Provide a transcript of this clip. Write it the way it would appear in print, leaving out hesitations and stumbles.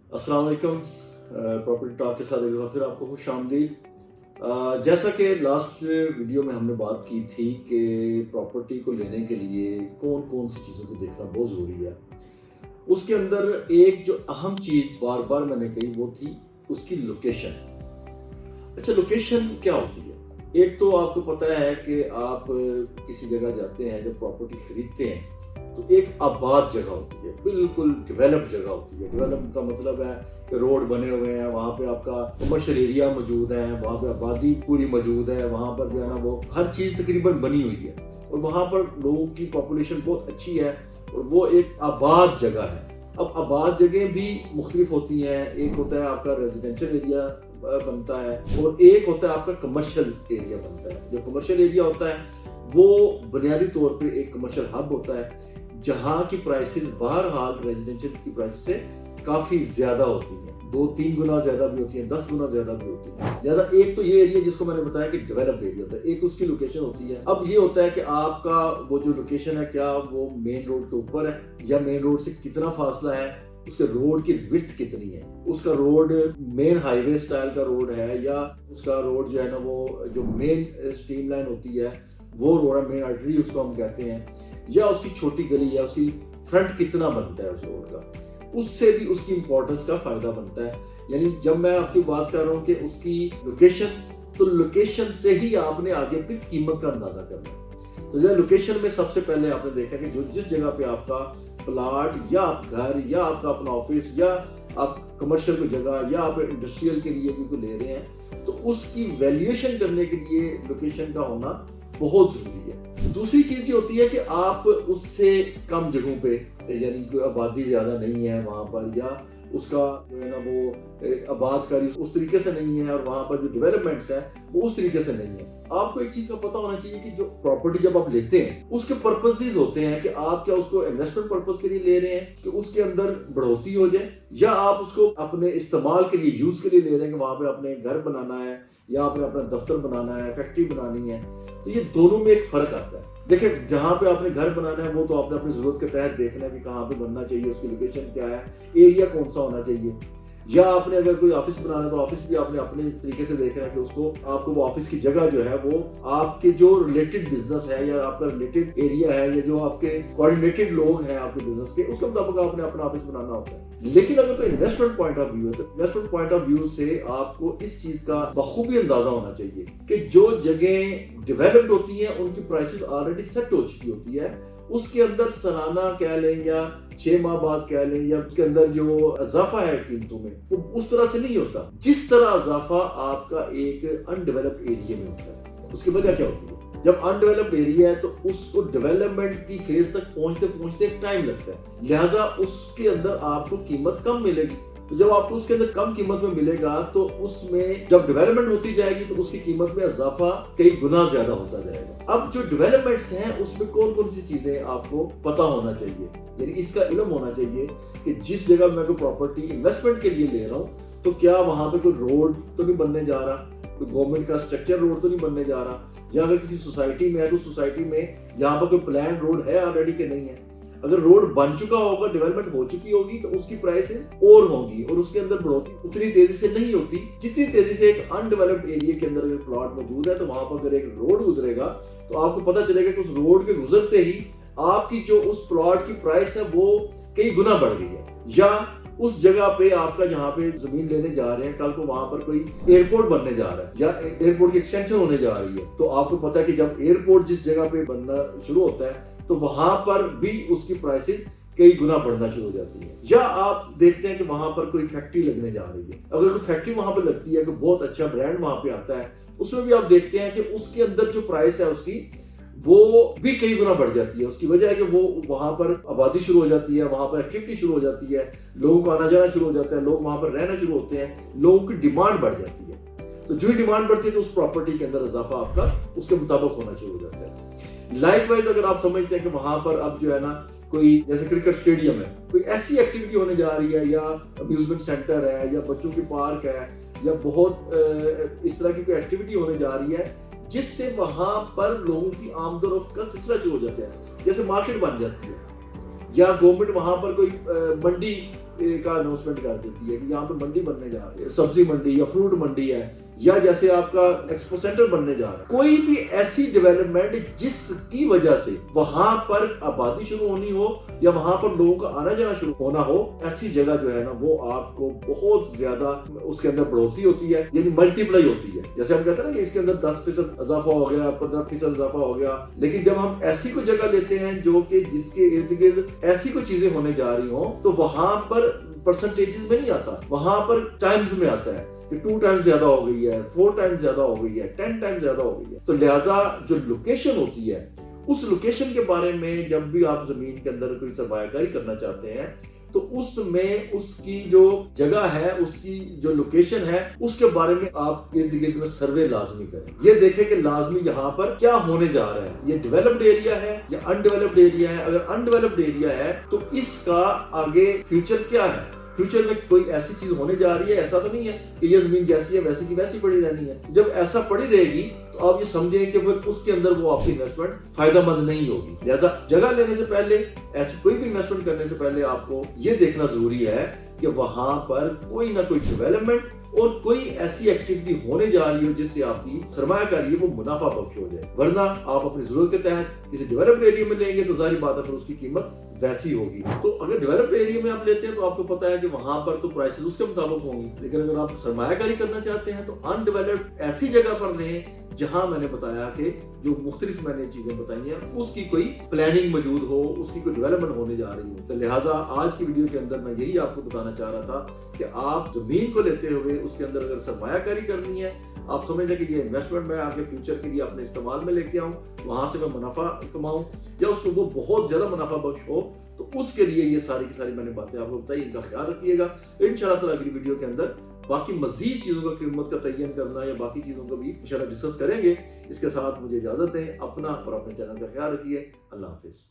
अस्सलाम वालेकुम। Property talk के साथ एक बार फिर आपको खुश आमदीद। जैसा कि लास्ट वीडियो में हमने बात की थी कि प्रॉपर्टी को लेने के लिए कौन कौन सी चीज़ों को देखना बहुत ज़रूरी है, उसके अंदर एक जो अहम चीज़ बार बार मैंने कही वो थी उसकी लोकेशन। अच्छा, लोकेशन क्या होती है? एक तो आपको पता है कि आप किसी जगह जाते हैं, जब प्रॉपर्टी खरीदते हैं तो एक आबाद जगह होती है, बिल्कुल डेवलप जगह होती है। डेवलप का मतलब है कि रोड बने हुए हैं, वहाँ पे आपका कमर्शियल एरिया मौजूद है, वहाँ पे आबादी पूरी मौजूद है, वहाँ पर जो है ना वो हर चीज़ तकरीबन बनी हुई है और वहाँ पर लोगों की पॉपुलेशन बहुत अच्छी है और वो एक आबाद जगह है। अब आबाद जगह भी मुख्तलिफ होती हैं। एक होता है आपका रेजिडेंशियल एरिया बनता है और एक होता है आपका कमर्शियल एरिया बनता है। जो कमर्शियल एरिया होता है वो बुनियादी तौर पे एक कमर्शियल हब होता है जहाँ की प्राइसेस बहरहाल रेजिडेंशियल की प्राइस से काफ़ी ज़्यादा होती हैं, 2-3 गुना ज़्यादा भी होती हैं, 10 गुना ज़्यादा भी होती है। लिहाजा एक तो ये एरिया जिसको मैंने बताया कि डेवलप्ड एरिया होता है, एक उसकी लोकेशन होती है। अब ये होता है कि आपका वो जो लोकेशन है क्या वो मेन रोड के ऊपर है या मेन रोड से कितना फासला है, उसके रोड की विड्थ कितनी है, उसका रोड मेन हाईवे स्टाइल का रोड है या उसका रोड जो है ना वो जो मेन स्ट्रीम लाइन होती है वो रोड मेन आर्टरी उसको हम कहते हैं, या उसकी छोटी गली या उसकी फ्रंट कितना बनता है उस रोड का, उससे भी उसकी इंपॉर्टेंस का फायदा बनता है। यानी जब मैं आपकी बात कर रहा हूँ कि उसकी लोकेशन, तो लोकेशन से ही आपने आगे फिर कीमत का अंदाजा करना है। तो जब लोकेशन में सबसे पहले आपने देखा कि जो जिस जगह पे आपका प्लाट या आप घर या आपका अपना ऑफिस या आप कमर्शियल की जगह या आप इंडस्ट्रियल के लिए भी ले रहे हैं, तो उसकी वैल्यूएशन करने के लिए लोकेशन का होना बहुत जरूरी है। दूसरी चीज ये होती है कि आप उससे कम जगहों पे, यानी कोई आबादी ज्यादा नहीं है वहां पर, या उसका जो है ना वो आबादकारी उस तरीके से नहीं है और वहां पर जो डेवलपमेंट्स है वो उस तरीके से नहीं है। आपको एक चीज का पता होना चाहिए कि जो प्रॉपर्टी जब आप लेते हैं उसके पर्पसेस होते हैं कि आप क्या उसको इन्वेस्टमेंट पर्पस के लिए ले रहे हैं कि उसके अंदर बढ़ोतरी हो जाए, या आप उसको अपने इस्तेमाल के लिए यूज के लिए ले रहे हैं कि वहां पे अपने घर बनाना है या आपने अपना दफ्तर बनाना है, फैक्ट्री बनानी है। तो ये दोनों में एक फर्क आता है। देखिए, जहाँ पे आपने घर बनाना है वो तो आपने अपनी जरूरत के तहत देखना है कि कहाँ पे बनना चाहिए, उसकी लोकेशन क्या है, एरिया कौन सा होना चाहिए। या आपने अगर कोई ऑफिस बनाना है तो ऑफिस भी आपने अपने तरीके से देखना है कि उसको आपको वो ऑफिस की जगह जो है वो आपके जो रिलेटेड बिजनेस है या आपका रिलेटेड एरिया है या जो आपके कोऑर्डिनेटेड लोग हैं आपके बिजनेस के, उसके मुताबिक आपने अपना ऑफिस बनाना होता है। लेकिन अगर तो इन्वेस्टमेंट पॉइंट ऑफ व्यू है तो इन्वेस्टमेंट पॉइंट ऑफ व्यू से आपको इस चीज का बखूबी अंदाजा होना चाहिए कि जो जगह डेवलप्ड होती है उनकी प्राइसेस ऑलरेडी सेट हो चुकी होती है, उसके अंदर सालाना कह लें या 6 माह बाद कह लें, या उसके अंदर जो इजाफा है कीमतों में वो उस तरह से नहीं होता जिस तरह इजाफा आपका एक अनडेवलप्ड एरिया में होता है। उसकी वजह क्या होती है? जब अनडेवलप्ड एरिया है तो उसको डेवलपमेंट की फेज तक पहुंचते पहुंचते एक टाइम लगता है, लिहाजा उसके अंदर आपको कीमत कम मिलेगी। तो जब आपको उसके अंदर कम कीमत में मिलेगा तो उसमें जब डेवलपमेंट होती जाएगी तो उसकी कीमत में इजाफा कई गुना ज्यादा होता जाएगा। अब जो डेवलपमेंट्स हैं उसमें कौन कौन सी चीजें आपको पता होना चाहिए, यानी इसका इल्म होना चाहिए कि जिस जगह मैं कोई प्रॉपर्टी इन्वेस्टमेंट के लिए ले रहा हूँ तो क्या वहां पे कोई रोड तो नहीं बनने जा रहा, कोई गवर्नमेंट का स्ट्रक्चर रोड तो नहीं बनने जा रहा, या अगर किसी सोसाइटी में है तो सोसाइटी में यहाँ पर कोई प्लान रोड है ऑलरेडी के नहीं है। अगर रोड बन चुका होगा, डेवलपमेंट हो चुकी होगी तो उसकी प्राइसेस और होंगी और उसके अंदर बढ़ोतरी उतनी तेजी से नहीं होती जितनी तेजी से एक अनडेवलप्ड एरिया के अंदर अगर प्लॉट मौजूद है। तो वहां पर अगर एक रोड गुजरेगा तो आपको पता चलेगा कि उस रोड के गुजरते ही आपकी जो उस प्लॉट की प्राइस है वो कई गुना बढ़ गई है। या उस जगह पे आपका जहाँ पे जमीन लेने जा रहे हैं, कल को वहां पर कोई एयरपोर्ट बनने जा रहा है या एयरपोर्ट की एक्सटेंशन होने जा रही है, तो आपको पता है कि जब एयरपोर्ट जिस जगह पे बनना शुरू होता है तो वहां पर भी उसकी प्राइसेस कई गुना बढ़ना शुरू हो जाती है। या आप देखते हैं कि वहां पर कोई फैक्ट्री लगने जा रही है, अगर कोई फैक्ट्री वहां पर लगती है, कोई बहुत अच्छा ब्रांड वहां पे आता है, उसमें भी आप देखते हैं कि उसके अंदर जो प्राइस है उसकी वो भी कई गुना बढ़ जाती है। उसकी वजह है कि वो वहां पर आबादी शुरू हो जाती है, वहां पर एक्टिविटी शुरू हो जाती है, लोगों का आना जाना शुरू हो जाता है, लोग वहां पर रहना शुरू होते हैं, लोगों की डिमांड बढ़ जाती है। तो जो ही डिमांड बढ़ती है तो उस प्रॉपर्टी के अंदर इजाफा आपका उसके मुताबिक होना शुरू हो जाता है। लाइकवाइज अगर आप समझते हैं कि वहां पर अब जो है ना कोई जैसे क्रिकेट स्टेडियम है, कोई ऐसी एक्टिविटी होने जा रही है, या अम्यूजमेंट सेंटर है, या बच्चों की पार्क है, या बहुत इस तरह की कोई एक्टिविटी होने जा रही है जिससे वहां पर लोगों की आमदोरफ्त का सिलसिला शुरू हो जाता है, जैसे मार्केट बन जाती है, या गवर्नमेंट वहां पर कोई मंडी کا اناؤنسمنٹ کر دیتی ہے کہ یہاں پہ منڈی بننے جا رہی ہے, سبزی منڈی یا فروٹ منڈی ہے, یا جیسے آپ کا ایکسپو سینٹر بننے جا رہا ہے, کوئی بھی ایسی ڈیولپمنٹ جس کی وجہ سے وہاں پر آبادی شروع ہونی ہو یا وہاں پر لوگوں کا آنا جانا شروع ہونا ہو, ایسی جگہ جو ہے نا وہ آپ کو بہت زیادہ اس کے اندر بڑھوتری ہوتی ہے, یعنی ملٹی پلائی ہوتی ہے. جیسے ہم کہتے ہیں نا کہ اس کے اندر 10% اضافہ ہو گیا, 15% اضافہ ہو گیا, لیکن جب ہم ایسی کوئی جگہ لیتے ہیں جو کہ جس کے ارد گرد ایسی کوئی چیزیں ہونے جا رہی ہوں, تو وہاں پر پرسنٹیجز میں نہیں آتا, وہاں پر ٹائمز میں آتا ہے کہ 2 ٹائمز زیادہ ہو گئی ہے, 4 ٹائمز زیادہ ہو گئی ہے, 10 ٹائمز زیادہ ہو گئی ہے. تو لہٰذا جو لوکیشن ہوتی ہے, اس لوکیشن کے بارے میں جب بھی آپ زمین کے اندر کوئی سرمایہ کاری کرنا چاہتے ہیں تو اس میں اس کی جو جگہ ہے, اس کی جو لوکیشن ہے, اس کے بارے میں آپ ارد گرد میں سروے لازمی کریں. یہ دیکھیں کہ لازمی یہاں پر کیا ہونے جا رہا ہے, یہ ڈیولپڈ ایریا ہے یا ان ڈیولپڈ ایریا ہے. اگر ان ڈیولپڈ ایریا ہے تو اس کا آگے فیوچر کیا ہے, فیوچر میں کوئی ایسی چیز ہونے جا رہی ہے, ایسا تو نہیں ہے کہ یہ زمین جیسی ہے ویسی کی ویسی پڑی رہنی ہے. جب ایسا پڑی رہے گی تو آپ یہ سمجھیں کہ پھر اس کے اندر وہ آپ کی انویسٹمنٹ فائدہ مند نہیں ہوگی. لہٰذا جگہ لینے سے پہلے, ایسی کوئی بھی انویسٹمنٹ کرنے سے پہلے آپ کو یہ دیکھنا ضروری ہے کہ وہاں پر کوئی نہ کوئی ڈیولپمنٹ اور کوئی ایسی ایکٹیویٹی ہونے جا رہی ہو جس سے آپ کی سرمایہ کاری ہے وہ منافع بخش ہو جائے. ورنہ آپ اپنی ضرورت کے تحت کسی ڈیولپڈ ایریا میں لیں گے تو ظاہری بات ہے پھر اس کی قیمت ویسی ہوگی. تو اگر ڈیولپڈ ایریا میں آپ لیتے ہیں تو آپ کو پتا ہے کہ وہاں پر تو پرائسز اس کے مطابق ہوں گی, لیکن اگر آپ سرمایہ کاری کرنا چاہتے ہیں تو ان ڈیولپڈ ایسی جگہ پر لیں جہاں میں نے بتایا کہ جو مختلف میں نے چیزیں بتائی ہیں اس کی کوئی پلاننگ موجود ہو, اس کی کوئی ڈیولپمنٹ ہونے جا رہی ہو. تو لہٰذا آج کی ویڈیو کے اندر میں یہی آپ کو بتانا چاہ رہا تھا کہ آپ زمین کو لیتے ہوئے اس کے اندر اگر سرمایہ کاری کرنی ہے, آپ سمجھیں کہ یہ انویسٹمنٹ میں آگے فیوچر کے لیے اپنے استعمال میں لے کے آؤں, وہاں سے میں منافع کماؤں یا اس کو وہ بہت زیادہ منافع بخش ہو, تو اس کے لیے یہ ساری کی ساری میں نے باتیں آپ کو بتائی, ان کا خیال رکھیے گا. انشاءاللہ تعالیٰ اگلی ویڈیو کے اندر باقی مزید چیزوں کا قیمت کا تعین کرنا یا باقی چیزوں کو بھی انشاءاللہ ڈسکس کریں گے. اس کے ساتھ مجھے اجازت ہے, اپنا اور اپنے چینل کا خیال رکھیے. اللہ حافظ.